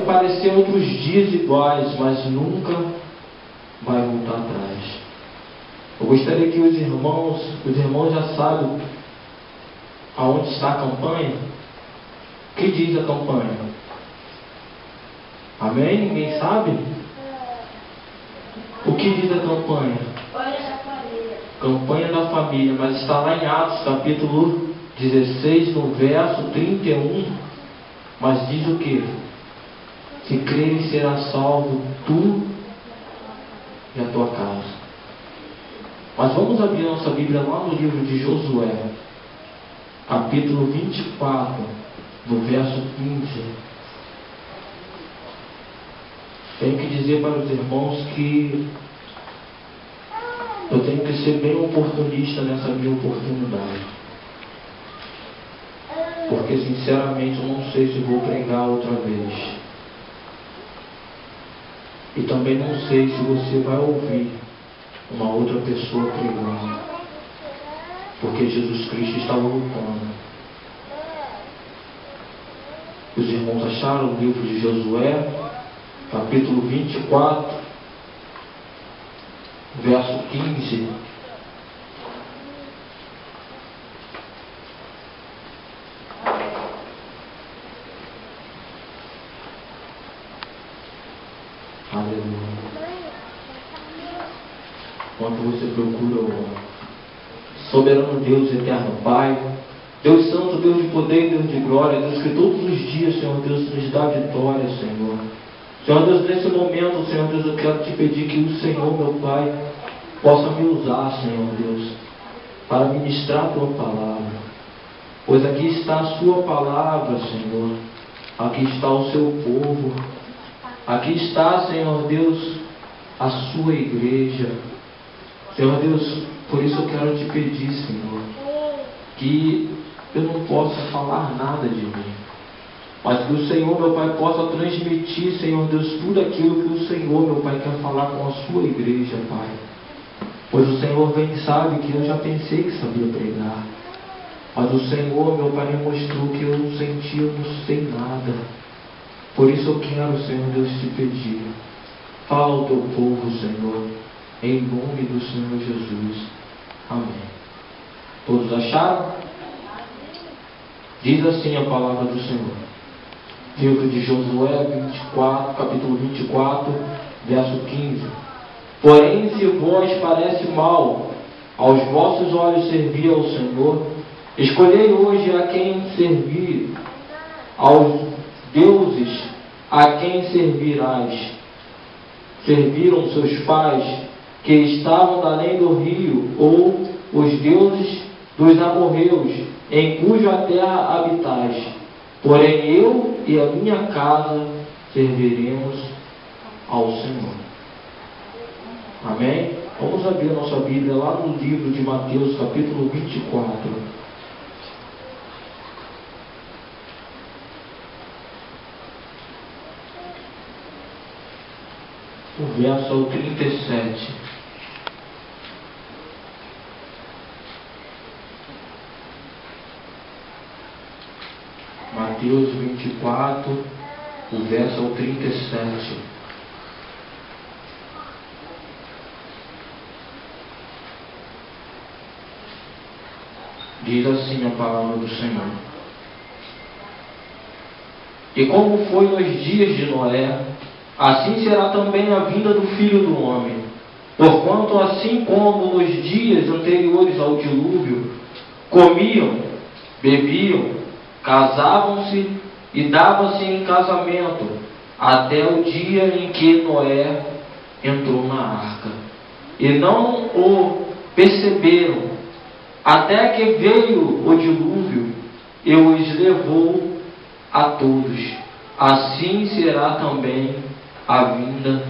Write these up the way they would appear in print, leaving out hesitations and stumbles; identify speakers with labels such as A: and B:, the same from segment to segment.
A: Podem parecer outros dias iguais, mas nunca vai voltar atrás. Eu gostaria que os irmãos já sabem aonde está a campanha. O que diz a campanha? Amém? Ninguém sabe? O que diz a campanha? Campanha da família, mas está lá em Atos capítulo 16, no verso 31, mas diz o que? Se creres será salvo tu e a tua casa. Mas vamos abrir nossa Bíblia lá no livro de Josué, capítulo 24, no verso 15. Tenho que dizer para os irmãos que eu tenho que ser bem oportunista nessa minha oportunidade. Porque sinceramente eu não sei se vou pregar outra vez. E também não sei se você vai ouvir uma outra pessoa pregando. Porque Jesus Cristo está voltando. Os irmãos acharam o livro de Josué, capítulo 24, verso 15. Aleluia. Quando você procura o soberano Deus, eterno Pai, Deus Santo, Deus de poder e Deus de glória, Deus que todos os dias, Senhor Deus, nos dá vitória, Senhor. Senhor Deus, nesse momento, Senhor Deus, eu quero te pedir que o Senhor, meu Pai, possa me usar, Senhor Deus, para ministrar a tua palavra. Pois aqui está a sua palavra, Senhor. Aqui está o seu povo. Aqui está, Senhor Deus, a sua igreja. Senhor Deus, por isso eu quero te pedir, Senhor, que eu não possa falar nada de mim, mas que o Senhor, meu Pai, possa transmitir, Senhor Deus, tudo aquilo que o Senhor, meu Pai, quer falar com a sua igreja, Pai. Pois o Senhor bem sabe que eu já pensei que sabia pregar, mas o Senhor, meu Pai, me mostrou que eu não sentia, eu não sei nada. Por isso eu quero, Senhor Deus, te pedir, fala ao teu povo, Senhor, em nome do Senhor Jesus. Amém. Todos acharam? Diz assim a palavra do Senhor. Livro de Josué 24, capítulo 24, verso 15. Porém, se vos parece mal aos vossos olhos servir ao Senhor, escolhei hoje a quem servir, aos deuses a quem servirás. Serviram seus pais que estavam além do rio, ou os deuses dos amorreus, em cuja terra habitais. Porém eu e a minha casa serviremos ao Senhor. Amém? Vamos abrir a nossa Bíblia lá no livro de Mateus, capítulo 24. O verso é o 37. Mateus 24, o verso é o 37. Diz assim a palavra do Senhor. E como foi nos dias de Noé, assim será também a vinda do Filho do Homem. Porquanto assim como nos dias anteriores ao dilúvio, comiam, bebiam, casavam-se e davam-se em casamento, até o dia em que Noé entrou na arca. E não o perceberam, até que veio o dilúvio e os levou a todos. Assim será também a vinda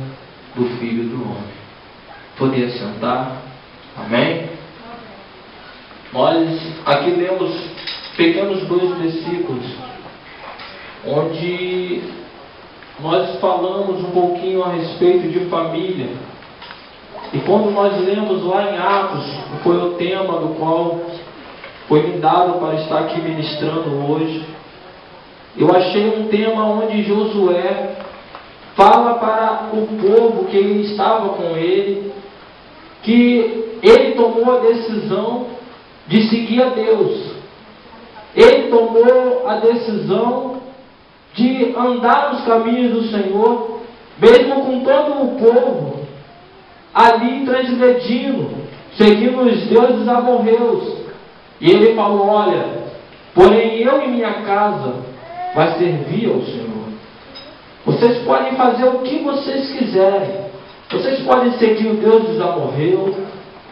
A: do Filho do Homem. Poder sentar? Amém? Nós aqui lemos pequenos dois versículos, onde nós falamos um pouquinho a respeito de família. E quando nós lemos lá em Atos, foi o tema do qual foi me dado para estar aqui ministrando hoje, eu achei um tema onde Josué fala para o povo que estava com ele, que ele tomou a decisão de seguir a Deus. Ele tomou a decisão de andar nos caminhos do Senhor, mesmo com todo o povo ali transgredindo, seguindo os deuses amorreus. E ele falou: olha, porém eu e minha casa vai servir ao Senhor. Vocês podem fazer o que vocês quiserem. Vocês podem seguir os deuses amorreus,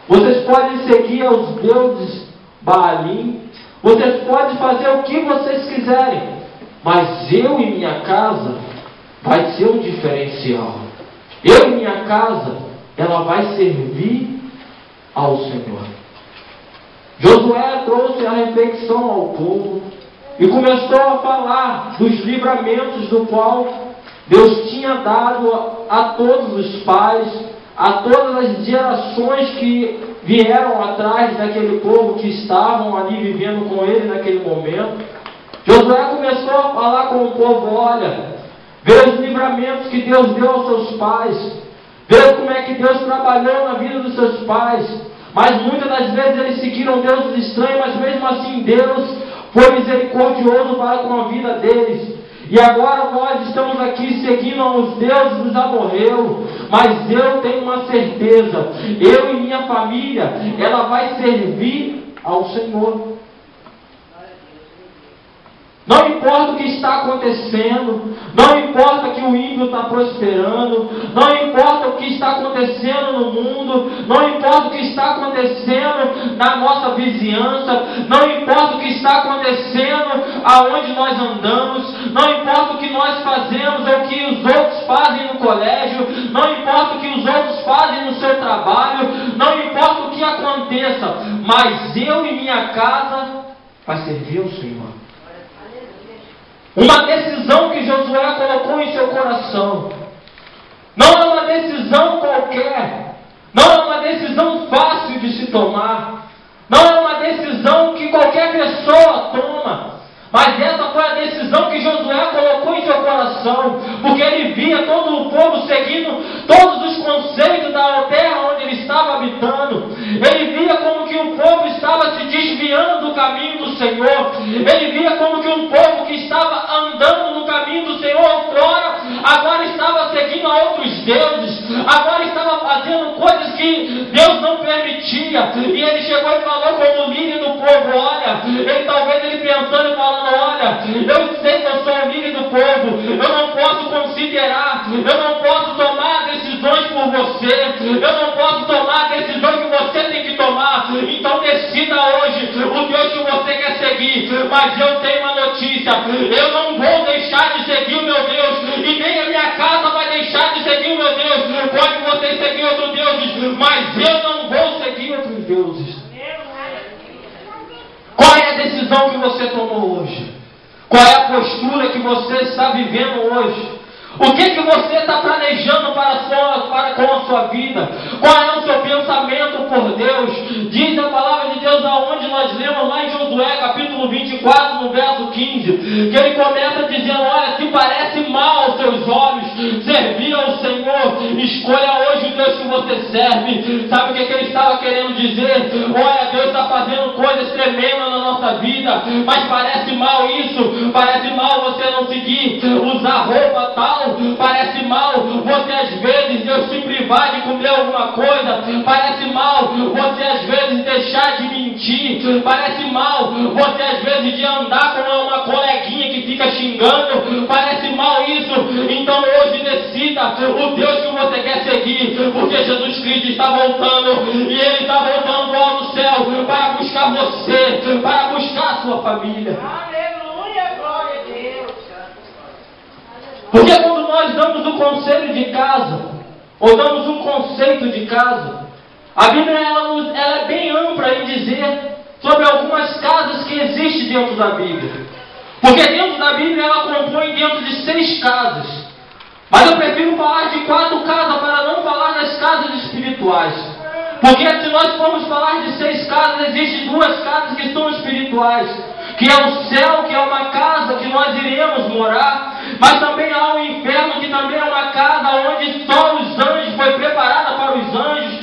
A: vocês podem seguir aos deuses Baalim, vocês podem fazer o que vocês quiserem, mas eu e minha casa vai ser um diferencial. Eu e minha casa, ela vai servir ao Senhor. Josué trouxe a reflexão ao povo e começou a falar dos livramentos do qual Deus tinha dado a todos os pais, a todas as gerações que vieram atrás daquele povo que estavam ali vivendo com ele naquele momento. Josué começou a falar com o povo: olha, vê os livramentos que Deus deu aos seus pais, vê como é que Deus trabalhou na vida dos seus pais. Mas muitas das vezes eles seguiram deuses estranhos, mas mesmo assim Deus foi misericordioso para com a vida deles. E agora nós estamos aqui seguindo aos deuses dos amorreus, mas eu tenho uma certeza: eu e minha família, ela vai servir ao Senhor. Não importa o que está acontecendo, não importa que o ímpio está prosperando, não importa o que está acontecendo no mundo, não importa o que está acontecendo na nossa vizinhança, não importa o que está acontecendo aonde nós andamos, não importa o que nós fazemos ou o que os outros fazem no colégio, não importa o que os outros fazem no seu trabalho, não importa o que aconteça, mas eu e minha casa vai servir ao Senhor. Uma decisão que Josué colocou em seu coração. Não é uma decisão qualquer. Não é uma decisão fácil de se tomar. Não é uma decisão que qualquer pessoa toma. Mas essa foi a decisão que Josué colocou em seu coração. Porque ele via todo o povo seguindo todos os conceitos da terra onde ele estava habitando. Ele via como que o povo estava se desviando do caminho do Senhor. Ele via como que um povo que estava andando no caminho do Senhor outrora, agora estava seguindo a outros deuses. Agora estava fazendo coisas que Deus não permitia. E ele chegou e falou como líder do povo: olha, ele pensando e falando: olha, eu sei que eu sou o líder do povo, eu não posso considerar, eu não posso tomar decisões por você, eu não posso tomar decisões que você tem que tomar. Então decida hoje o Deus que você quer seguir. Mas eu tenho uma notícia: eu não vou deixar de seguir o meu Deus, e nem a minha casa vai deixar de seguir o meu Deus. Pode você seguir outros deuses, mas eu não vou seguir outros deuses. Qual é a decisão que você tomou hoje? Qual é a postura que você está vivendo hoje? O que você está planejando para com a sua vida? Qual é o seu pensamento por Deus? Diz a palavra de Deus aonde nós lemos lá em Josué capítulo 24, no verso 15, que ele começa dizendo: olha, se parece mal aos seus olhos servir ao Senhor, escolha hoje o Deus que você serve. Sabe o que ele estava querendo dizer? Olha, Deus está fazendo coisas tremendas na nossa vida, mas parece mal isso, parece mal você não seguir, usar roupa tal, parece mal você às vezes Deus se privar de comer alguma coisa, parece mal você às vezes deixar de mentir, parece mal você às vezes de andar com uma coleguinha que fica xingando, parece mal isso. Então hoje decida o Deus que você quer seguir, porque Jesus Cristo está voltando, e Ele está voltando do alto do céu para buscar você, para buscar a sua família.
B: Aleluia, glória a Deus.
A: Porque quando nós damos o conselho de casa, ou damos um conceito de casa, a Bíblia ela é bem ampla em dizer sobre algumas casas que existem dentro da Bíblia. Porque dentro da Bíblia ela compõe dentro de 6 casas. Mas eu prefiro falar de 4 casas para não falar das casas espirituais. Porque se nós formos falar de 6 casas, existem 2 casas que são espirituais. Que é o céu, que é uma casa que nós iremos morar, Mas também há o inferno, que também é uma casa onde só os anjos, foi preparada para os anjos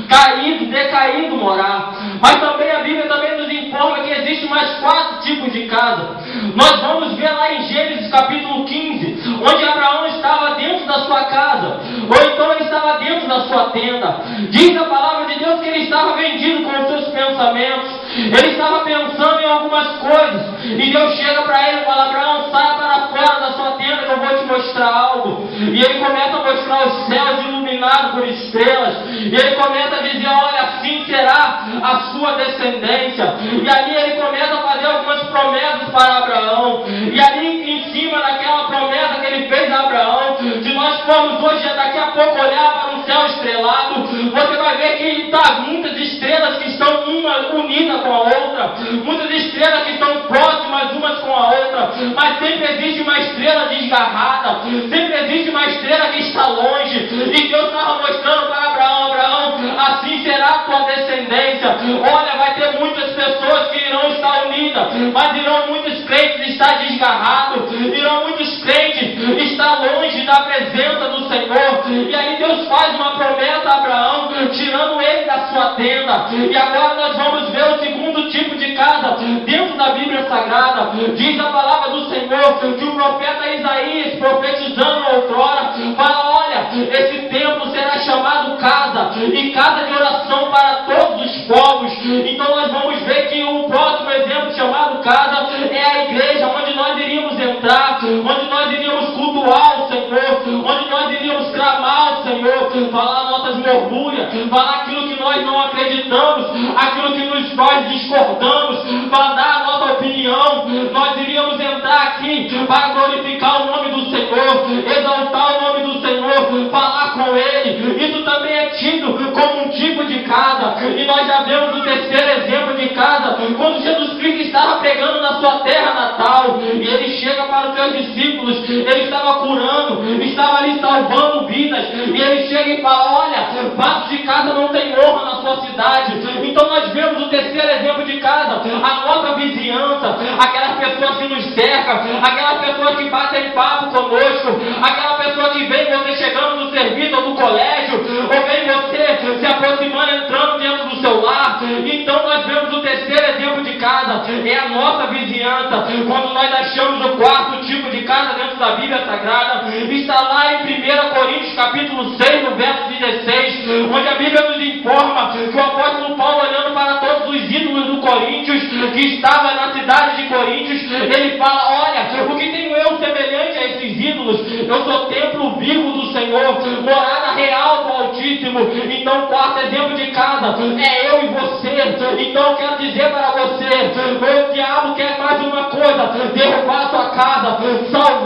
A: caídos, decaídos morar. Mas também a Bíblia também nos informa que existe mais 4 tipos de casa. Nós vamos ver lá em Gênesis capítulo 15, onde Abraão estava dentro da sua casa, ou então ele estava dentro da sua tenda. Diz a palavra de Deus que ele estava vendido com os seus pensamentos, ele estava pensando em algumas coisas, e Deus chega para ele e fala: Abraão, saia para fora da sua tenda que eu vou te mostrar algo. E ele começa a mostrar os céus iluminados por estrelas, e ele começa a dizer: olha, assim será a sua descendência. E ali ele começa a fazer algumas promessas para Abraão, e ali em cima daquela promessa que ele fez a Abraão, se nós formos hoje, daqui a pouco, olhar para um céu estrelado, você vai ver que está muitas estrelas que estão uma unida com a outra, muitas estrelas que estão próximas umas com a outra, mas sempre existe uma estrela desgarrada, sempre existe uma estrela que está longe. E Deus estava mostrando para Abraão: Abraão, assim será a tua descendência. Olha, vai ter muitas pessoas que irão estar unidas, mas irão muitos crentes estar desgarrados, irão muitos crentes estar longe da presença do Senhor. E aí Deus faz uma promessa a Abraão, tirando ele da sua tenda. E agora nós vamos ver o segundo tipo de casa dentro da Bíblia Sagrada. Diz a palavra do Senhor que o profeta Isaías, profetizando outrora, fala: olha, esse templo será chamado casa, e casa de oração para todos os povos. Então nós vamos ver que o próximo exemplo chamado casa é a igreja, onde nós iríamos entrar, onde nós iríamos cultuar o Senhor, onde nós iríamos clamar o Senhor, falar nossas murmúrias, falar aquilo que nós não acreditamos, aquilo que nós discordamos, para dar a nossa opinião. Nós iríamos entrar aqui para glorificar o nome do Senhor, exaltar o nome do Senhor, falar com Ele. Isso também é tido como um tipo de casa. E nós já vemos o terceiro exemplo de casa, quando Jesus Cristo estava pregando na sua terra natal, e Ele chega para os seus discípulos, Ele estava curando, estava ali salvando vidas, e Ele chega e fala: olha, vasos de casa não tem honra na sua cidade. Então nós vemos o terceiro exemplo de casa, a nossa vizinhança, aquelas pessoas que nos cercam, aquelas pessoas que batem papo conosco, aquela pessoa que vem você chegando no serviço ou no colégio, ou vem você se aproximando, entrando dentro do seu lar. Então nós vemos o terceiro exemplo de casa, é a nossa vizinhança. Quando nós achamos o quarto tipo de casa dentro da Bíblia Sagrada, está lá em 1 Coríntios capítulo 6, no verso 16, onde a Bíblia nos informa que o apóstolo Paulo, olhando para todos os ídolos do Coríntios, que estava na cidade de Coríntios, ele fala: olha, o que tenho eu semelhante a esses ídolos? Eu sou templo vivo do Senhor, morada real do Altíssimo. Então o quarto exemplo de casa é eu e você. Então eu quero dizer para você: o diabo quer mais uma coisa, derrubar a tua casa,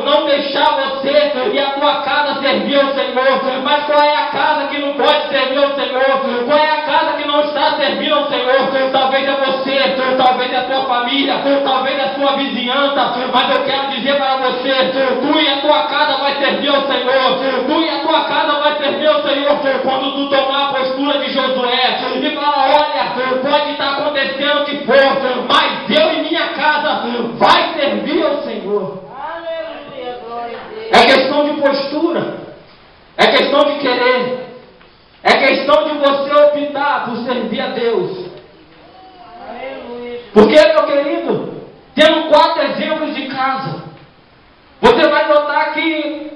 A: não deixar você e a tua casa servir ao Senhor. Mas qual é a casa que não pode servir ao Senhor? Qual é a casa que não está servindo ao Senhor? Talvez é você, talvez é a tua família, talvez é a sua vizinhança. Mas eu quero dizer para você: tu e a tua casa vai servir ao Senhor. Tu e a tua casa vai servir ao Senhor. Quando tu tomar a postura de Josué e falar: olha, pode estar acontecendo o que for, mas eu e minha casa vai servir ao Senhor.
B: Aleluia, glória a Deus.
A: É questão de postura, é questão de querer, é questão de você optar por servir a Deus.
B: Aleluia.
A: Porque, meu querido, temos 4 exemplos de casa. Você vai notar que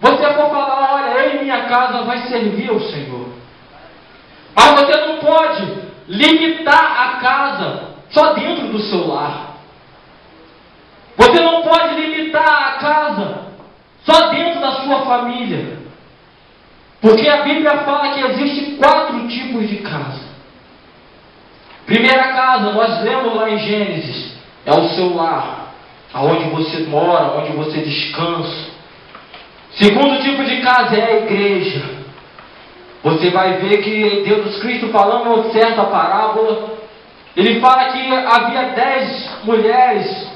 A: você for falar: olha, eu e minha casa vai servir ao Senhor. Mas você não pode limitar a casa só dentro do seu lar. Você não pode limitar a casa só dentro da sua família. Porque a Bíblia fala que existem 4 tipos de casa. Primeira casa, nós lemos lá em Gênesis, é o seu lar, aonde você mora, onde você descansa. Segundo tipo de casa é a igreja. Você vai ver que Jesus Cristo, falando uma certa parábola, ele fala que havia 10 mulheres,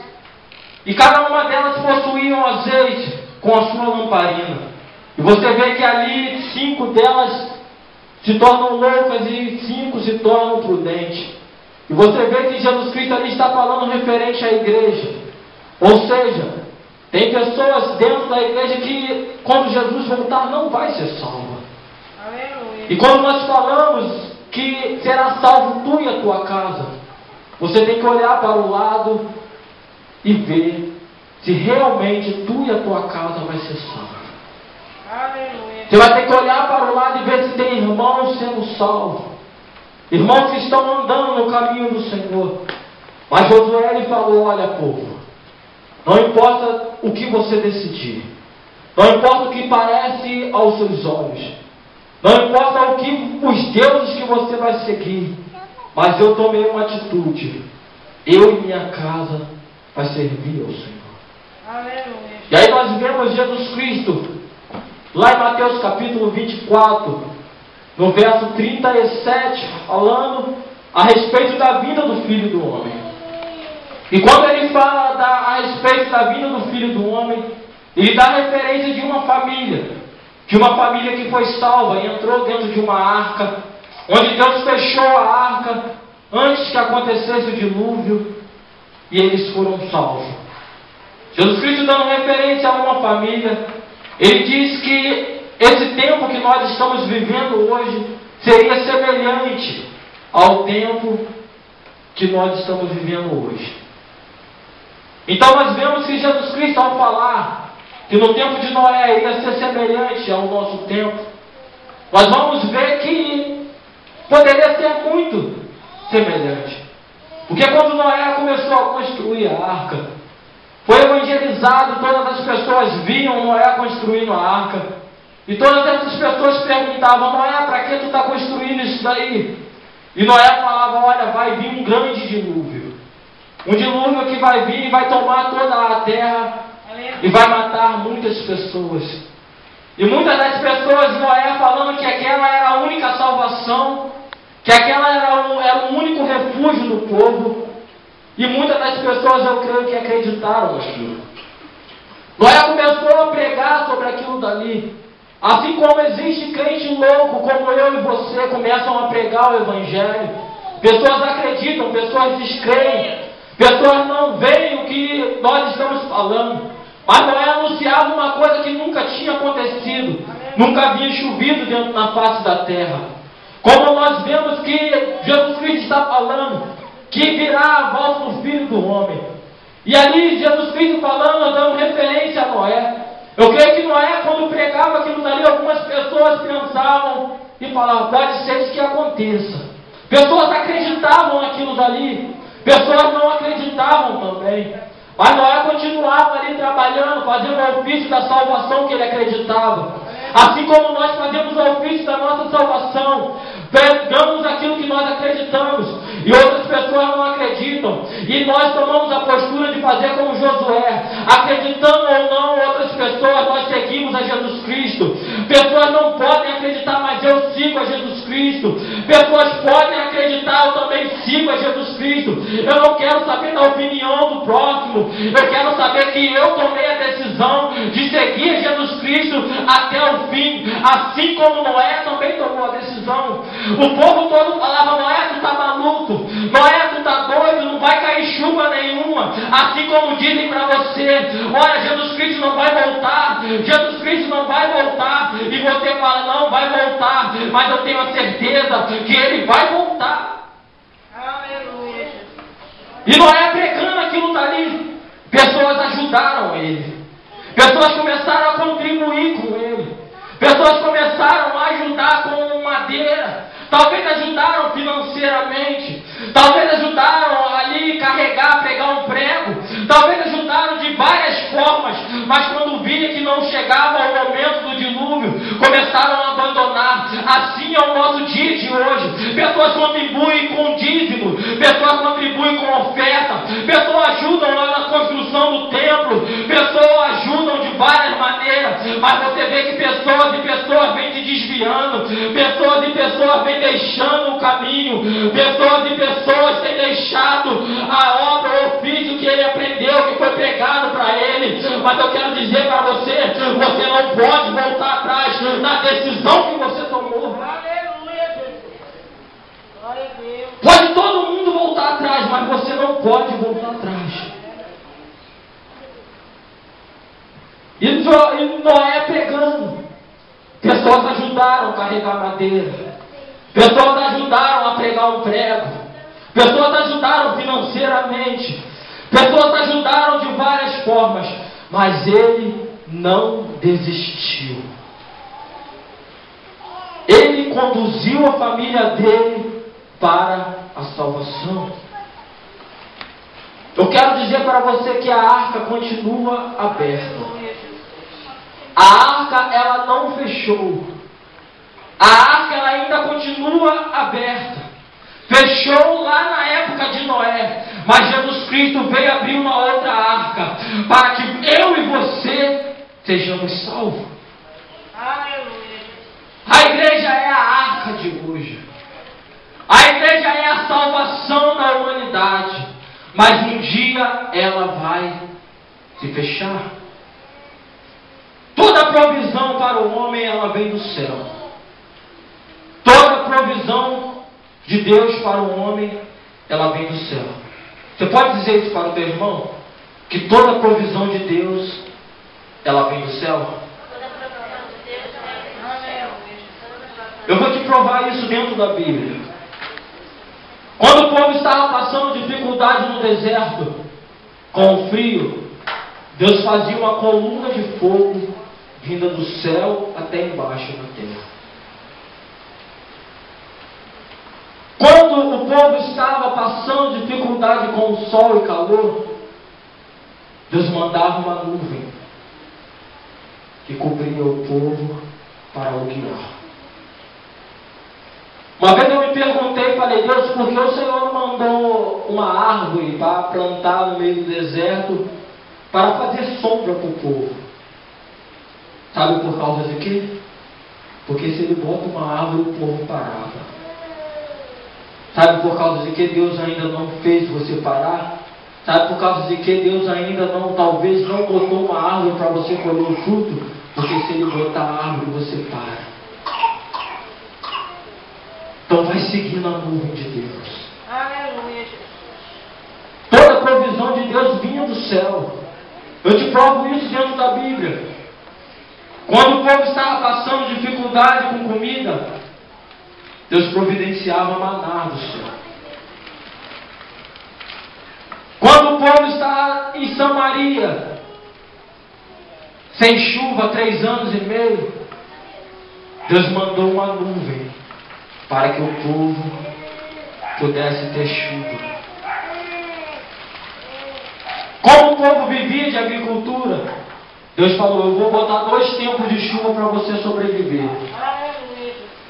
A: e cada uma delas possuía um azeite com a sua lamparina. E você vê que ali 5 delas se tornam loucas e 5 se tornam prudentes. E você vê que Jesus Cristo ali está falando referente à igreja. Ou seja, Tem pessoas dentro da igreja que, quando Jesus voltar, não vai ser salva.
B: Aleluia.
A: E quando nós falamos que será salvo tu e a tua casa, você tem que olhar para o lado e ver se realmente tu e a tua casa vai ser salvo.
B: Aleluia.
A: Você vai ter que olhar para o lado e ver se tem irmãos sendo salvos. Irmãos que estão andando no caminho do Senhor. Mas Josué ele falou: olha, povo, não importa o que você decidir, não importa o que parece aos seus olhos, não importa o que os deuses que você vai seguir, mas eu tomei uma atitude. Eu e minha casa vai servir ao Senhor.
B: Aleluia.
A: E aí nós vemos Jesus Cristo lá em Mateus capítulo 24, no verso 37, falando a respeito da vinda do Filho do Homem. E quando ele fala a respeito da vinda do Filho do Homem, ele dá referência de uma família que foi salva e entrou dentro de uma arca, onde Deus fechou a arca antes que acontecesse o dilúvio, e eles foram salvos. Jesus Cristo dando referência a uma família, ele diz que esse tempo que nós estamos vivendo hoje seria semelhante ao tempo que nós estamos vivendo hoje. Então nós vemos que Jesus Cristo, ao falar que no tempo de Noé iria ser semelhante ao nosso tempo, nós vamos ver que poderia ser muito semelhante. Porque quando Noé começou a construir a arca, foi evangelizado, todas as pessoas viam Noé construindo a arca, e todas essas pessoas perguntavam: Noé, para que tu está construindo isso daí? E Noé falava: olha, vai vir um grande dilúvio. Um dilúvio que vai vir e vai tomar toda a terra e vai matar muitas pessoas. E muitas das pessoas, Noé falando que aquela era a única salvação, que aquela era o único refúgio do povo. E muitas das pessoas, eu creio que acreditaram naquilo. Noé começou a pregar sobre aquilo dali. Assim como existe crente louco, como eu e você, começam a pregar o Evangelho. Pessoas acreditam, pessoas descreem, pessoas não veem o que nós estamos falando. Mas Noé anunciava uma coisa que nunca tinha acontecido, nunca havia chovido na face da terra. Como nós vemos que Jesus Cristo está falando que virá a volta do Filho do Homem. E ali Jesus Cristo falando, dando referência a Noé. Eu creio que Noé, quando pregava aquilo dali, algumas pessoas pensavam e falavam: pode ser que aconteça. Pessoas acreditavam naquilo dali, pessoas não acreditavam também. Mas Noé continuava ali trabalhando, fazendo o ofício da salvação que ele acreditava. Assim como nós fazemos o ofício da nossa salvação, pregamos aquilo que nós acreditamos, e outras pessoas não acreditam, e nós tomamos a postura de fazer como Josué, acreditando ou não outras pessoas, nós seguimos a Jesus Cristo. Pessoas não podem acreditar, mas eu sigo a Jesus Cristo. Pessoas podem acreditar, eu também sigo a Jesus Cristo. Eu não quero saber da opinião do próximo, eu quero saber que eu tomei a decisão de seguir a Jesus Cristo até o fim, assim como Noé também tomou a decisão. O povo todo falava: Noé, tu tá maluco, Noé, tu tá doido, não vai cair chuva nenhuma. Assim como dizem para você: olha, Jesus Cristo não vai voltar, Jesus Cristo não vai voltar, e você fala: não vai voltar, mas eu tenho a certeza que ele vai voltar.
B: Aleluia.
A: E Noé pregando aquilo dali, pessoas ajudaram ele, pessoas começaram a contribuir com ele, pessoas começaram a ajudar com madeira, talvez ajudaram financeiramente, talvez ajudaram ali carregar, pegar um prego, talvez ajudaram de várias formas, mas quando via que não chegava o momento do dilúvio, começaram a abandonar. Assim é o nosso dia de hoje. Pessoas contribuem com dízimo, pessoas contribuem com oferta, pessoas ajudam lá na construção do templo, pessoas ajudam de várias maneiras, mas você vê que pessoas e pessoas vêm se desviando, pessoas e pessoas vêm deixando o caminho, pessoas e pessoas têm deixado a obra, o ofício que ele aprendeu, que foi pregado para ele. Mas eu quero dizer para você, você não pode voltar atrás na decisão que você tomou.
B: Aleluia, Jesus. Glória a Deus.
A: Pode todo mundo voltar atrás, mas você não pode voltar atrás. e Noé pregando. Pessoas ajudaram a carregar madeira. Pessoas ajudaram a pregar um prego. Pessoas ajudaram financeiramente. Pessoas ajudaram de várias formas. Mas ele não desistiu. Ele conduziu a família dele para a salvação. Eu quero dizer para você que a arca continua aberta. A arca, ela não fechou. A arca, ela ainda continua aberta. Fechou lá na época de Noé. Mas Jesus Cristo veio abrir uma outra arca. Para que eu e você sejamos salvos.
B: Aleluia.
A: A igreja é a arca de hoje. A igreja é a salvação da humanidade. Mas um dia ela vai se fechar. Toda provisão para o homem, ela vem do céu. Toda provisão de Deus para o homem, ela vem do céu. Você pode dizer isso para o teu irmão? Que toda provisão de Deus, ela vem do céu? Eu vou te provar isso dentro da Bíblia. Quando o povo estava passando dificuldade no deserto, com o frio, Deus fazia uma coluna de fogo vinda do céu até embaixo da terra. Quando o povo estava passando dificuldade com o sol e calor, Deus mandava uma nuvem que cobria o povo para o guiar. Uma vez eu me perguntei, falei, Deus, por que o Senhor mandou uma árvore para plantar no meio do deserto para fazer sombra para o povo? Sabe por causa de quê? Porque se ele bota uma árvore, o povo parava. Sabe por causa de que Deus ainda não fez você parar? Sabe por causa de que Deus ainda não, talvez não botou uma árvore para você colher o fruto? Porque se ele botar a árvore, você para. Então vai seguindo a nuvem de Deus.
B: Aleluia.
A: Toda provisão de Deus vinha do céu. Eu te provo isso dentro da Bíblia. Quando o povo estava passando dificuldade com comida, Deus providenciava maná do céu. Quando o povo estava em Samaria, sem chuva, 3 anos e meio, Deus mandou uma nuvem para que o povo pudesse ter chuva. Como o povo vivia de agricultura, Deus falou, eu vou botar 2 tempos de chuva para você sobreviver.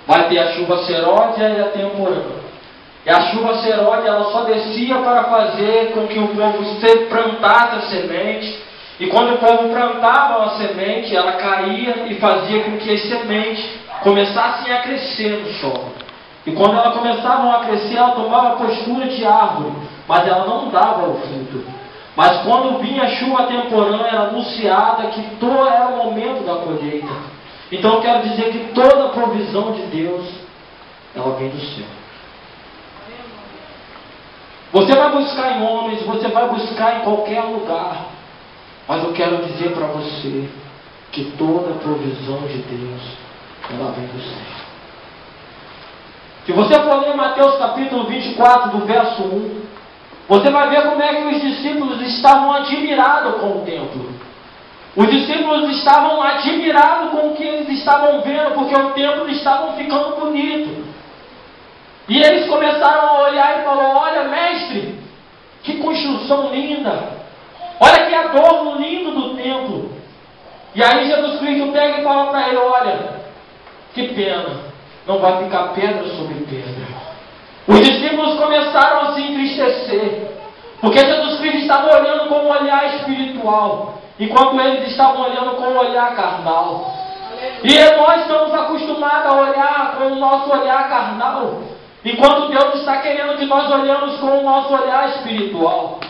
A: Vai ter a chuva seródia e a temporã. E a chuva seródia, ela só descia para fazer com que o povo plantasse a semente. E quando o povo plantava a semente, ela caía e fazia com que as sementes começassem a crescer no solo. E quando elas começavam a crescer, ela tomava a postura de árvore, mas ela não dava o fruto. Mas quando vinha a chuva temporã, era anunciada que todo era o momento da colheita. Então eu quero dizer que toda a provisão de Deus, ela vem do céu. Você vai buscar em homens, você vai buscar em qualquer lugar. Mas eu quero dizer para você que toda a provisão de Deus, ela vem do céu. Se você for ler Mateus capítulo 24, do verso 1, você vai ver como é que os discípulos estavam admirados com o templo. Os discípulos estavam admirados com o que eles estavam vendo, porque o templo estava ficando bonito. E eles começaram a olhar e falaram, olha mestre, que construção linda. Olha que adorno lindo do templo. E aí Jesus Cristo pega e fala para ele, olha, que pena, não vai ficar pedra sobre pedra. Os discípulos começaram a se entristecer, porque Jesus Cristo estava olhando com um olhar espiritual, enquanto eles estavam olhando com um olhar carnal. E nós estamos acostumados a olhar com o nosso olhar carnal, enquanto Deus está querendo que nós olhemos com o nosso olhar espiritual.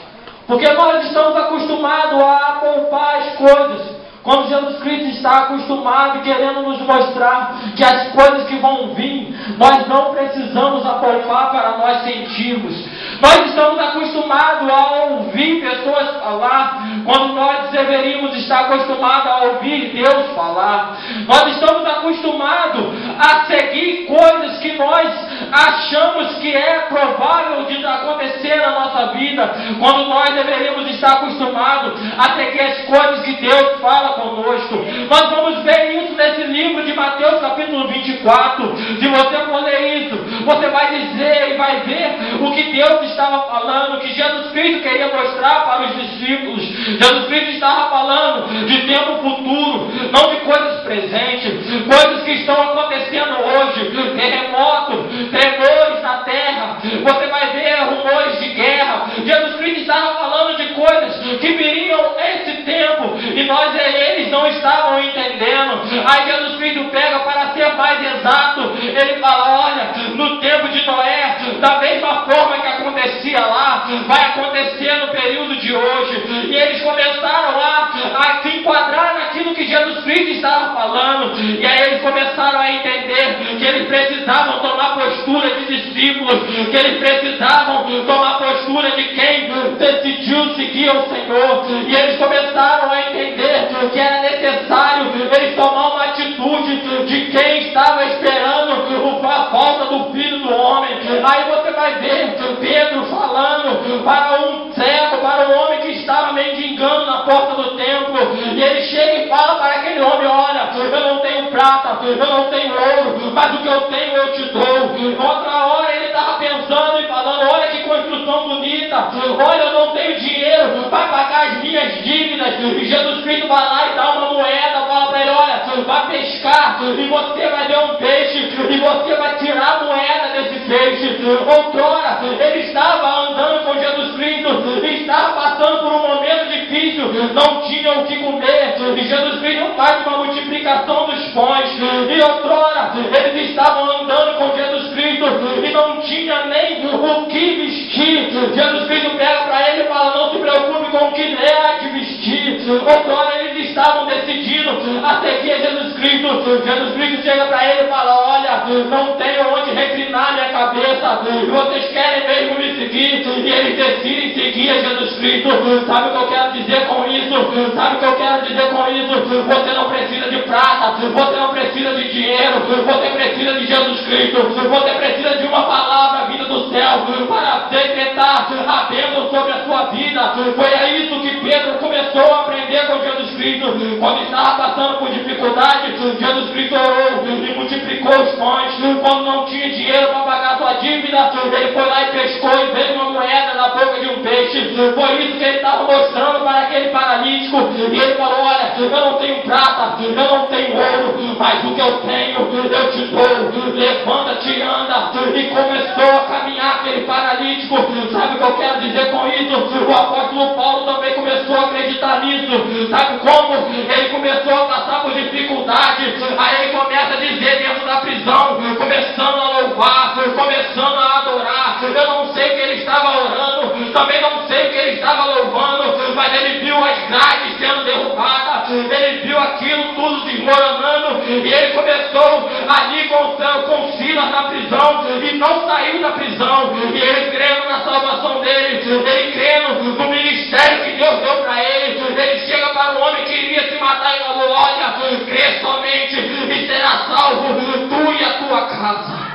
A: Porque nós estamos acostumados a poupar as coisas, quando Jesus Cristo está acostumado e querendo nos mostrar que as coisas que vão vir, nós não precisamos apoupar para nós sentirmos. Nós estamos acostumados a ouvir pessoas falar, quando nós deveríamos estar acostumados a ouvir Deus falar. Nós estamos acostumados a seguir coisas que nós achamos que é provável de acontecer na nossa vida, quando nós deveríamos estar acostumados a seguir as coisas que Deus fala conosco. Nós vamos ver isso nesse livro de Mateus capítulo 24. Se você for ler isso, você vai dizer e vai ver o que Deus estava falando, que Jesus Cristo queria mostrar para os discípulos. Jesus Cristo estava falando de tempo futuro, não de coisas presentes, coisas que estão acontecendo hoje, terremotos, tremores na terra, você vai ver rumores de guerra. Jesus Cristo estava falando de coisas que viriam esse tempo, e eles não estavam entendendo. Aí Jesus Cristo pega, para ser mais exato, ele fala: olha, no tempo de Noé, da mesma forma que acontecia lá, vai acontecer no período de hoje. E eles começaram a se enquadrar naquilo que Jesus Cristo estava falando, e aí eles começaram a entender que eles precisavam tomar postura de discípulos, que eles precisavam tomar postura de quem decidiu seguir ao Senhor, e eles começaram a entender que era necessário eles tomar uma atitude de quem estava esperando a volta do Filho do Homem. Aí você vai ver Pedro falando para um cego, para um homem que estava mendigando na porta do templo, e ele chega e fala para aquele homem: olha, eu não tenho prata, eu não tenho ouro, mas o que eu tenho eu te dou. Outra hora ele estava pensando e falando: olha que construção bonita, olha, eu não tenho dinheiro para pagar as minhas dívidas. E Jesus Cristo vai lá e dá uma moeda, fala para ele: olha, vai pescar e você vai ver um peixe, e você vai tirar a moeda desse peixe. Outrora ele estava andando com Jesus Cristo e estava passando por um momento difícil, não tinha o que comer, e Jesus Cristo faz uma multiplicação dos pães. E outrora eles estavam andando com Jesus Cristo e não tinha nem o que vestir. Jesus Cristo pega para ele e fala: não se preocupe com o que é de vestir. Outrora eles estavam decidindo a seguir Jesus Cristo. Jesus Cristo chega para ele e fala: olha, não tenho onde reclinar minha cabeça, vocês querem mesmo me seguir? E eles decidem seguir a Jesus Cristo. Sabe o que eu quero dizer com isso? Sabe o que eu quero dizer com isso? Você não precisa de prata, você não precisa de dinheiro, você precisa de Jesus Cristo. Você precisa de uma palavra vinda do céu para decretar a bênção sobre a sua vida. Foi isso que Pedro começou a aprender com Jesus Cristo. Quando estava passando por dificuldade, Jesus Cristo orou e multiplicou os pães. Quando não tinha dinheiro para pagar sua dívida, ele foi lá e pescou e veio uma moeda na boca de um peixe. Foi isso que ele estava mostrando para aquele paralítico. E ele falou: olha, eu não tenho prata, eu não tenho ouro, mas o que eu tenho eu te dou. Levanta-te e anda. E começou a caminhar aquele paralítico. Sabe o que eu quero dizer com isso? O apóstolo Paulo também começou a acreditar nisso. Sabe como? Ele começou a passar por dificuldade. Aí ele começa a dizer dentro da prisão, começando a louvar, começando a adorar. Eu não sei o que ele estava orando, também não sei o que ele estava louvando, mas ele viu as grades sendo derrubadas, ele viu aquilo tudo desmoronando, e ele começou ali com Silas na prisão, e não saiu da prisão. E ele crendo na salvação dele, ele crendo no ministério que Deus deu para ele, ele chega para um homem que iria se matar e falou: olha, crê somente e será salvo, tu e a tua casa.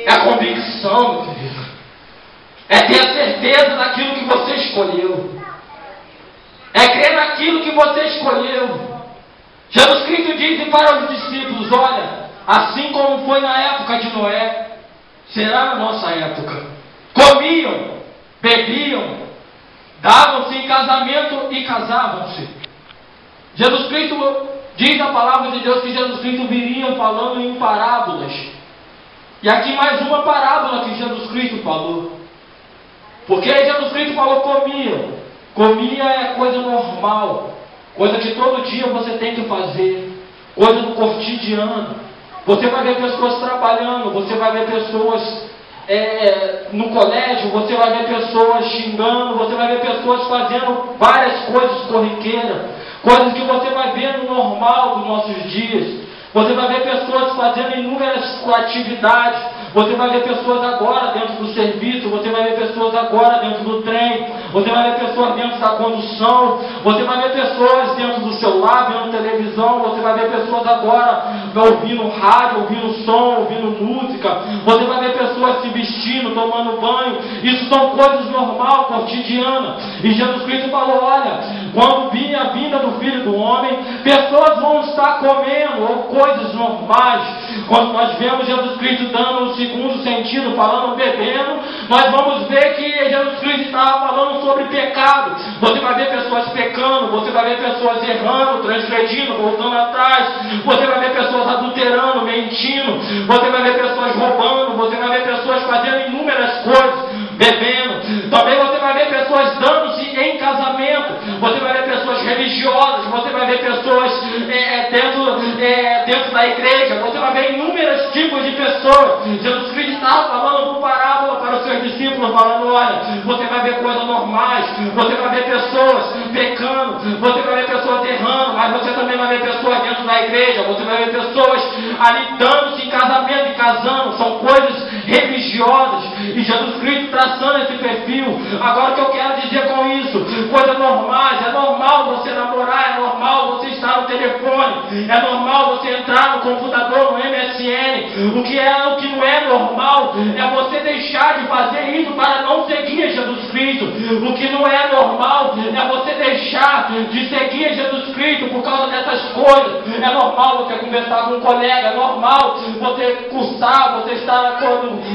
A: É a convicção, meu querido. É ter a certeza daquilo que você escolheu. É crer naquilo que você escolheu. Jesus Cristo disse para os discípulos: olha, assim como foi na época de Noé, será na nossa época. Comiam, bebiam, davam-se em casamento e casavam-se. Jesus Cristo diz na palavra de Deus que Jesus Cristo viria falando em parábolas. E aqui mais uma parábola que Jesus Cristo falou. Porque Jesus Cristo falou: comia. Comia é coisa normal, coisa que todo dia você tem que fazer, coisa do cotidiano. Você vai ver pessoas trabalhando, você vai ver pessoas no colégio, você vai ver pessoas xingando, você vai ver pessoas fazendo várias coisas corriqueiras, coisas que você vai ver no normal dos nossos dias. Você vai ver pessoas fazendo inúmeras atividades, Você vai ver pessoas agora dentro do serviço, você vai ver pessoas agora dentro do trem, você vai ver pessoas dentro da condução, você vai ver pessoas dentro do celular, vendo televisão, você vai ver pessoas agora ouvindo rádio, ouvindo som, ouvindo música, você vai ver pessoas se vestindo, tomando banho. Isso são coisas normais, cotidianas. E Jesus Cristo falou, olha, quando vir a vinda do Filho do Homem, pessoas vão estar comendo, ou coisas normais. Quando nós vemos Jesus Cristo dando o segundo sentido, falando bebendo, nós vamos ver que Jesus Cristo estava falando sobre pecado. Você vai ver pessoas pecando, você vai ver pessoas errando, transgredindo, voltando atrás, você vai ver pessoas adulterando, mentindo, você vai ver pessoas roubando, você vai ver pessoas fazendo inúmeras coisas, bebendo. Também você vai ver pessoas dando-se em casamento, você vai ver pessoas religiosas, você vai ver pessoas dentro da igreja, você vai ver inúmeros tipos de pessoas. Jesus Cristo estava falando por parábola para os seus discípulos, falando, olha, você vai ver coisas normais, você vai ver pessoas pecando, você vai ver pessoas errando, mas você também vai ver pessoas dentro da igreja, você vai ver pessoas ali dando-se em casamento e casando, são coisas religiosas, e Jesus Cristo traçando esse perfil. Agora o que eu quero dizer com isso, coisas normais, é normal você namorar, é normal você estar no telefone, é normal você entrar no computador, no MSN. O que não é normal é você deixar de fazer isso para não seguir Jesus Cristo. O que não é normal é você deixar de seguir Jesus Cristo por causa dessas coisas. É normal você conversar com um colega, é normal você cursar, você estar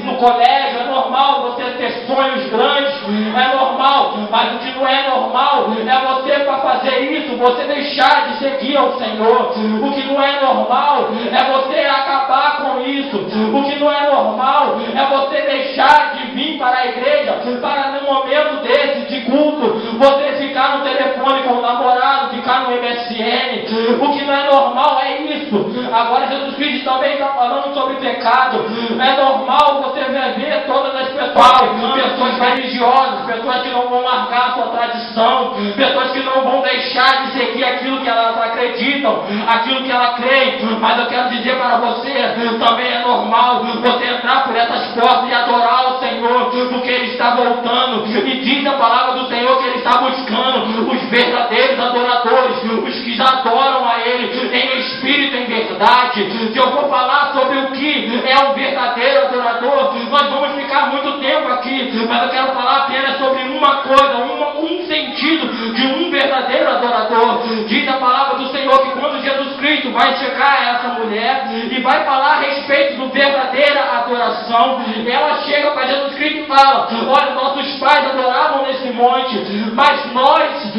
A: no colégio, é normal você ter sonhos grandes, é normal, mas o que não é normal é você, para fazer isso, você deixar de seguir ao Senhor. O que não é normal é você acabar com isso. O que não é normal é você deixar de vir para a igreja, para num momento desse de culto, você ficar no telefone com o namorado, ficar no MSN. O que não é normal é isso. Agora Jesus Cristo também está falando sobre pecado. É normal você ver todas as pessoas religiosas, pessoas que não vão largar a sua tradição, pessoas que não vão deixar de seguir aquilo que elas acreditam, aquilo que elas creem. Mas eu quero dizer para você, também é normal você entrar por essas portas e adorar o Senhor, porque Ele está voltando, e diz a palavra do Senhor que Ele está buscando os verdadeiros adoradores, os que adoram a Ele em espírito e em verdade. Se eu for falar sobre o que é um verdadeiro adorador, nós vamos ficar muito tempo aqui, mas eu quero falar apenas sobre uma coisa, um sentido de um verdadeiro adorador. Diz a palavra do Senhor que quando Jesus Cristo vai chegar a essa mulher e vai falar a respeito do verdadeira adoração, ela chega para Jesus Cristo e fala, olha, nossos pais adoravam nesse monte, mas nós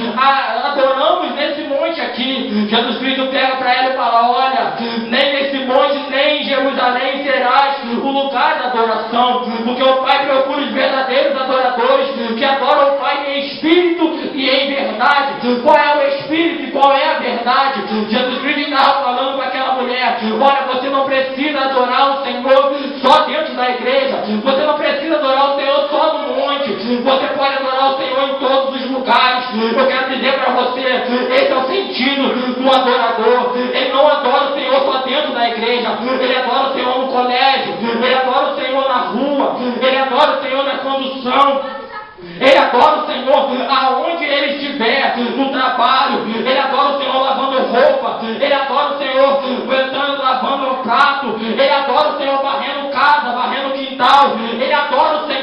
A: adoramos nesse monte aqui. Jesus Cristo pega para ela e fala, olha, nem nesse monte, nem em Jerusalém serás o lugar da adoração, porque o Pai procura os verdadeiros adoradores que adoram o Pai em espírito e em verdade. Qual é o espírito e qual é a verdade? Jesus Cristo estava falando para aquela mulher, olha, você não precisa adorar o Senhor só dentro da igreja, você não precisa adorar o Senhor só no monte, você pode adorar o Senhor em todos os lugares. Eu quero dizer para você, esse é o sentido do adorador. Ele não adora o Senhor só dentro da igreja, ele adora o Senhor no colégio, ele adora o Senhor na rua, ele adora o Senhor na condução, ele adora o Senhor aonde ele estiver, no trabalho, ele adora o Senhor lavando roupa, ele adora o Senhor entrando, lavando o prato, ele adora o Senhor varrendo casa, varrendo quintal, ele adora o Senhor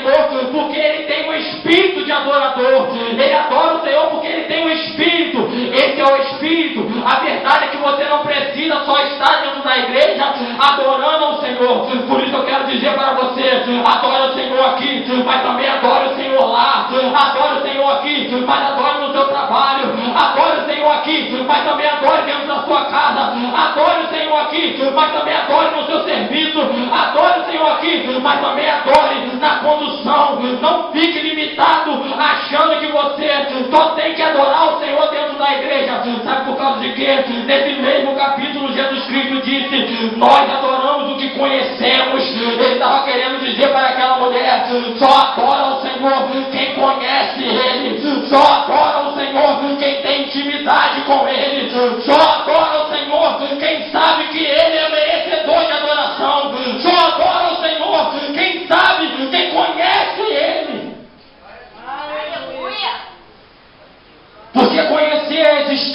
A: porque ele tem um espírito de adorador, ele adora o Senhor porque ele tem um espírito. Esse é o espírito. A verdade é que você não precisa só estar dentro da igreja adorando ao Senhor. Por isso eu quero dizer para você, adora o Senhor aqui, mas também adora o Senhor lá, adora o Senhor aqui, mas adora no seu trabalho, adora o Senhor aqui, mas também adora dentro da sua casa, adora o Senhor aqui, mas também adore no seu serviço, adore o Senhor aqui, mas também adore na condução. Não fique limitado achando que você só tem que adorar o Senhor dentro da igreja. Sabe por causa de quê? Nesse mesmo capítulo Jesus Cristo disse, nós adoramos o que conhecemos. Ele estava querendo dizer para aquela mulher, só adora o Senhor quem conhece Ele, só adora o Senhor quem tem intimidade com Ele, só adora o Senhor quem sabe que Ele é merecedor de adoração, só adora o Senhor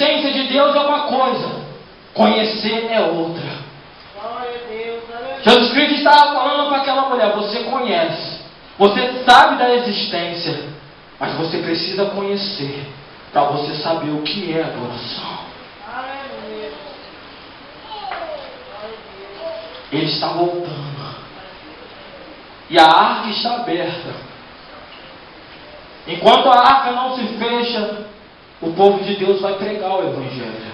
A: existência de Deus é uma coisa, conhecer é outra.
B: Glória a Deus. Aleluia.
A: Jesus Cristo estava falando para aquela mulher: você conhece, você sabe da existência, mas você precisa conhecer para você saber o que é adoração.
B: Aleluia.
A: Ele está voltando. E a arca está aberta. Enquanto a arca não se fecha, o povo de Deus vai pregar o Evangelho.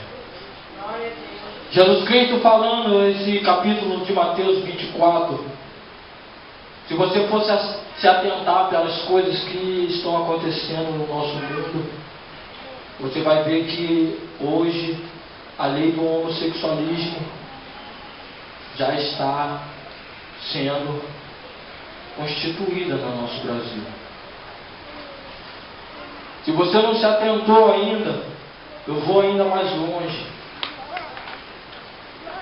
B: Glória a Deus.
A: Jesus Cristo falando esse capítulo de Mateus 24. Se você fosse se atentar pelas coisas que estão acontecendo no nosso mundo, você vai ver que hoje a lei do homossexualismo já está sendo constituída no nosso Brasil. Se você não se atentou ainda, eu vou ainda mais longe.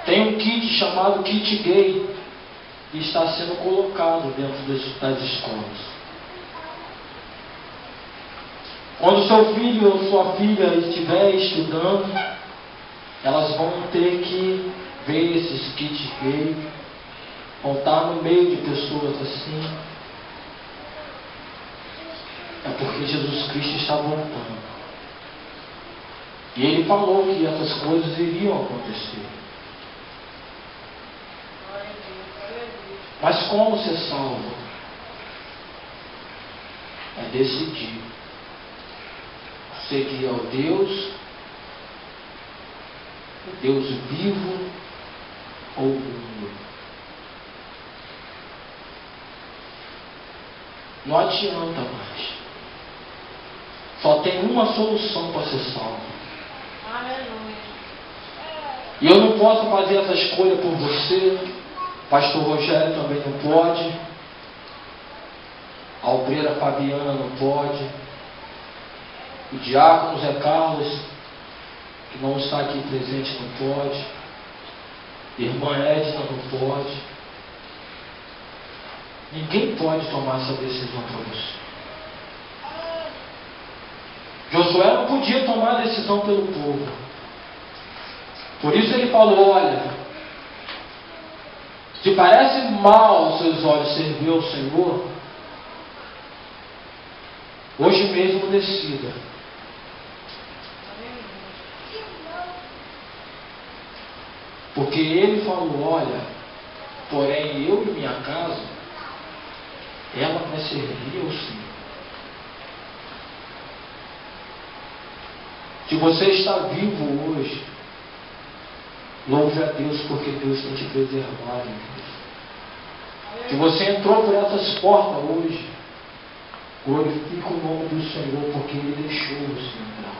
A: Tem um kit chamado kit gay que está sendo colocado dentro das escolas. Quando seu filho ou sua filha estiver estudando, elas vão ter que ver esses kits gay, vão estar no meio de pessoas assim. É porque Jesus Cristo está voltando. E Ele falou que essas coisas iriam acontecer. Mas como ser salvo? É decidir seguir ao Deus, o Deus vivo ou o mundo. Não adianta mais. Só tem uma solução para ser salvo.
B: Aleluia.
A: E eu não posso fazer essa escolha por você. Pastor Rogério também não pode. A obreira Fabiana não pode. O diácono Zé Carlos, que não está aqui presente, não pode. Irmã Edna não pode. Ninguém pode tomar essa decisão para você. Josué não podia tomar decisão pelo povo. Por isso ele falou: olha, se parece mal aos seus olhos servir ao Senhor, hoje mesmo decida. Porque ele falou: olha, porém eu e minha casa, ela vai servir ao Senhor. Se você está vivo hoje, louve a Deus, porque Deus tem te preservado. Se você entrou por essas portas hoje, glorifica o nome do Senhor, porque Ele deixou você entrar.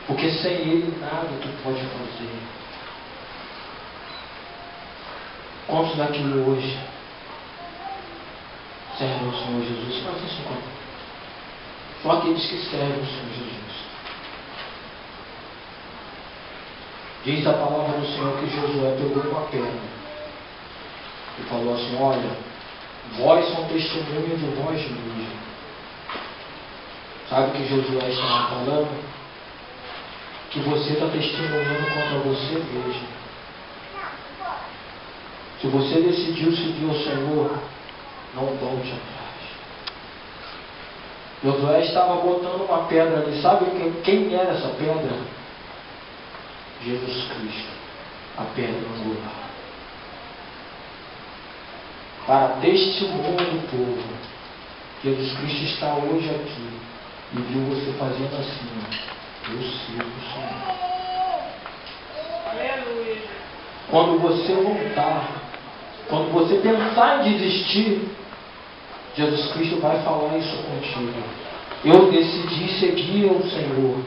A: Porque sem Ele nada tu pode fazer. Quantos daqui hoje servem ao Senhor Jesus? Faz isso comigo. Só aqueles que servem o Senhor Jesus. Diz a palavra do Senhor que Josué pegou uma pedra e falou assim: olha, vós são testemunhas de vós mesmos. Sabe o que Josué estava falando? Que você está testemunhando contra você mesmo. Se você decidiu seguir o Senhor, não volte atrás. Josué estava botando uma pedra ali. Sabe quem era essa pedra? Jesus Cristo, a pedra angular. Para testemunho do povo, Jesus Cristo está hoje aqui e viu você fazendo assim: eu sirvo o Senhor.
B: Aleluia.
A: Quando você voltar, quando você pensar em desistir, Jesus Cristo vai falar isso contigo. Eu decidi seguir ao Senhor.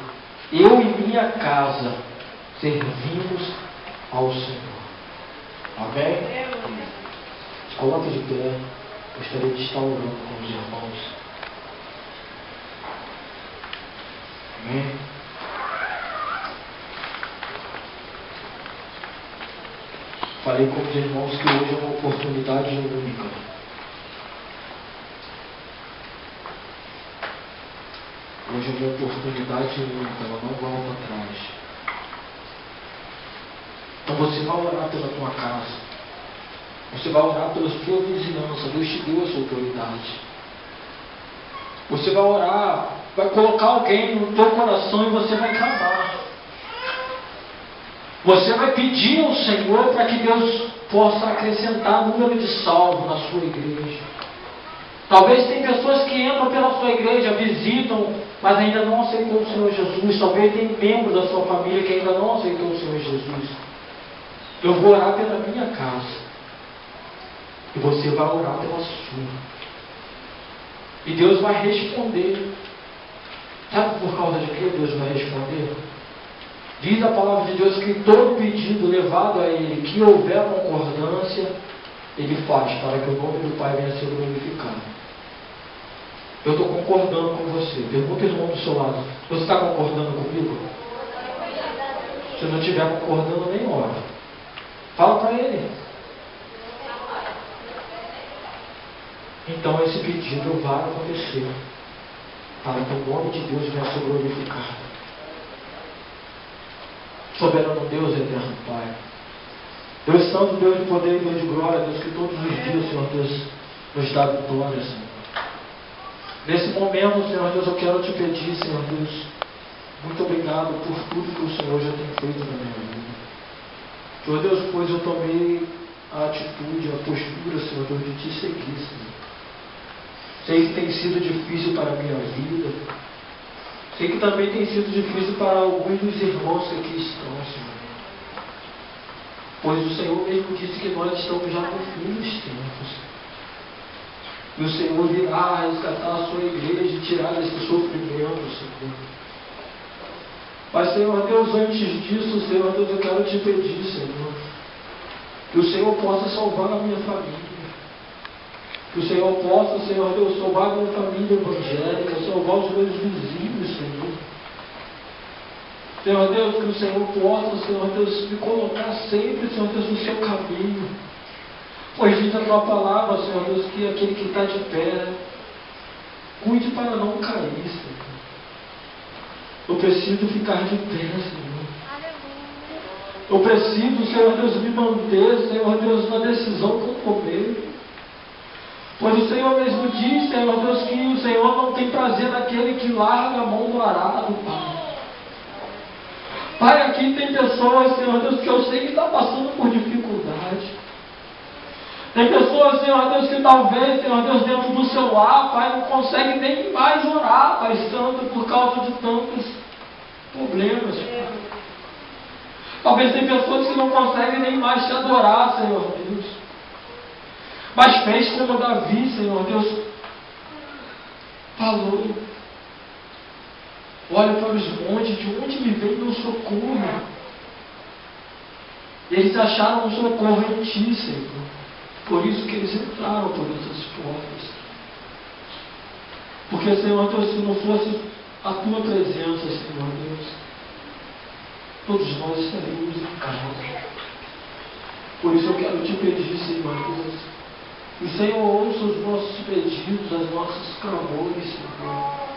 A: Eu e minha casa servimos ao Senhor. Amém? Se coloque de pé. Gostaria de estar orando com os irmãos. Amém? Falei com os irmãos que hoje é uma oportunidade única. Hoje é uma oportunidade única, ela não volta atrás. Então você vai orar pela tua casa. Você vai orar pela sua vizinhança. Deus te deu essa autoridade. Você vai orar, vai colocar alguém no teu coração e você vai clamar. Você vai pedir ao Senhor para que Deus possa acrescentar número de salvos na sua igreja. Talvez tem pessoas que entram pela sua igreja, visitam, mas ainda não aceitou o Senhor Jesus. Talvez tem membros da sua família que ainda não aceitou o Senhor Jesus. Eu vou orar pela minha casa. E você vai orar pela sua. E Deus vai responder. Sabe por causa de que Deus vai responder? Diz a palavra de Deus que todo pedido levado a Ele, que houver concordância, Ele faz para que o nome do Pai venha a ser glorificado. Eu estou concordando com você. Pergunta o irmão do seu lado. Você está concordando comigo? Se não estiver concordando, nem ora. Fala para ele. Então esse pedido vai acontecer para que o nome de Deus venha a ser glorificado. Soberano Deus, eterno Pai. Deus Santo, Deus de poder e Deus de glória, Deus que todos os dias, Senhor Deus, nos dá vitória, Senhor. Nesse momento, Senhor Deus, eu quero te pedir, Senhor Deus, muito obrigado por tudo que o Senhor já tem feito na minha vida. Senhor Deus, pois eu tomei a atitude, a postura, Senhor Deus, de te seguir, Senhor. Sei que tem sido difícil para a minha vida. Sei que também tem sido difícil para alguns dos irmãos que aqui estão, Senhor. Pois o Senhor mesmo disse que nós estamos já no fim dos tempos. E o Senhor virá resgatar a sua igreja e tirar desse sofrimento, Senhor. Mas, Senhor Deus, antes disso, Senhor Deus, eu quero te pedir, Senhor, que o Senhor possa salvar a minha família. Que o Senhor possa, Senhor Deus, salvar a minha família evangélica, salvar os meus vizinhos, Senhor. Senhor Deus, que o Senhor possa, Senhor Deus, me colocar sempre, Senhor Deus, no seu caminho. Pois diz a tua palavra, Senhor Deus, que aquele que está de pé, cuide para não cair, Senhor. Eu preciso ficar de pé, Senhor. Eu preciso, Senhor Deus, me manter, Senhor Deus, na decisão que eu tomei. Pois o Senhor mesmo diz, Senhor Deus, que o Senhor não tem prazer naquele que larga a mão do arado, Pai. Pai, aqui tem pessoas, Senhor Deus, que eu sei que estão passando por dificuldade. Tem pessoas, Senhor Deus, que talvez, Senhor Deus, dentro do seu lar, Pai, não consegue nem mais orar, Pai Santo, por causa de tantos problemas, Pai. Talvez tem pessoas que não conseguem nem mais te adorar, Senhor Deus. Mas fez como Davi, Senhor Deus, falou. Olha para os montes, de onde me vem meu socorro? E eles acharam um socorro em ti, Senhor. Por isso que eles entraram por essas portas. Porque, Senhor Deus, se não fosse a tua presença, Senhor Deus, todos nós estaríamos em casa. Por isso eu quero te pedir, Senhor Deus, que o Senhor ouça os nossos pedidos, as nossas clamores, Senhor.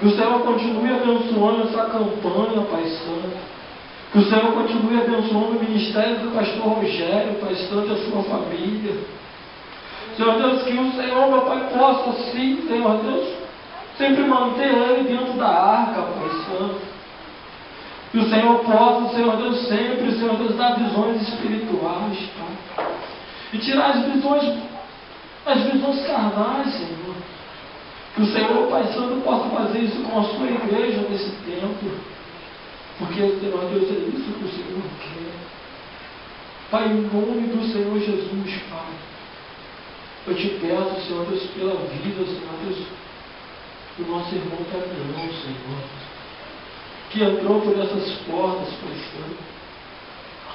A: Que o Senhor continue abençoando essa campanha, Pai Santo. Que o Senhor continue abençoando o ministério do pastor Rogério, Pai Santo, e a sua família. Senhor Deus, que o Senhor, meu Pai, possa sim, Senhor Deus, sempre manter ele dentro da arca, Pai Santo. Que o Senhor possa, Senhor Deus, sempre, Senhor Deus, dar visões espirituais, Pai. E tirar as visões carnais, Senhor. Que o Senhor, Pai Santo, possa fazer isso com a sua igreja nesse tempo. Porque, Senhor Deus, é isso que o Senhor quer. Pai, em nome do Senhor Jesus, Pai, eu te peço, Senhor Deus, pela vida, Senhor Deus, do nosso irmão Damião, Senhor, que entrou por essas portas, Pai Santo.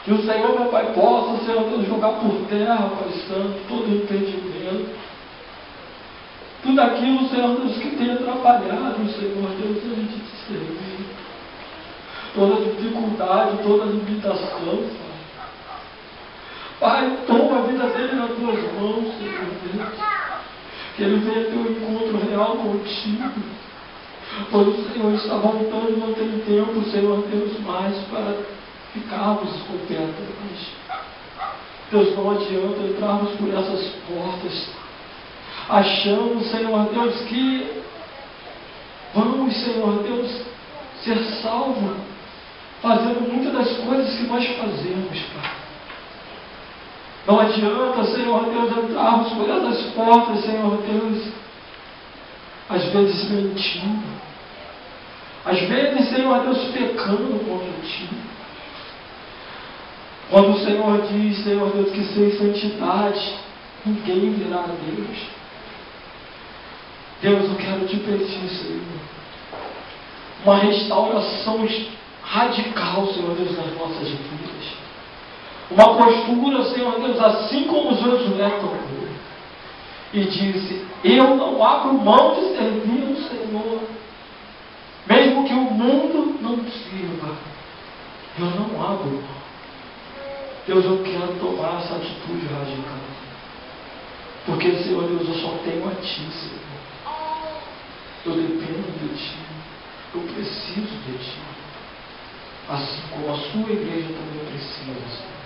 A: Que o Senhor, meu Pai, possa, Senhor Deus, jogar por terra, Pai Santo, todo impedimento. Tudo aquilo, Senhor Deus, que tem atrapalhado, Senhor Deus, a gente te servir. Toda dificuldade, toda limitação, Pai. Pai, toma a vida dele nas tuas mãos, Senhor Deus. Que ele venha ter um encontro real contigo.
C: pois o Senhor está voltando, não tem tempo, Senhor Deus, mais para ficarmos com o pé atrás. Deus, não adianta entrarmos por essas portas, achando, Senhor Deus, que vamos, Senhor Deus, ser salvos, fazendo muitas das coisas que nós fazemos, Pai. Não adianta, Senhor Deus, entrarmos por essas portas, Senhor Deus, às vezes mentindo, às vezes, Senhor Deus, pecando contra Ti. Quando o Senhor diz, Senhor Deus, que sem santidade ninguém virá a Deus. Deus, eu quero te pedir, Senhor, uma restauração radical, Senhor Deus, nas nossas vidas. Uma postura, Senhor Deus, assim como Josué tomou. E disse: eu não abro mão de servir o Senhor. Mesmo que o mundo não sirva, eu não abro mão. Deus, eu quero tomar essa atitude radical. Porque, Senhor Deus, eu só tenho a Ti, Senhor. Eu dependo de Ti. Eu preciso de Ti. Assim como a Sua igreja também precisa, Senhor.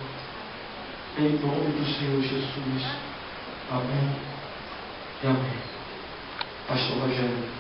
C: Em nome do Senhor Jesus. Amém. E amém. Pastor Rogério.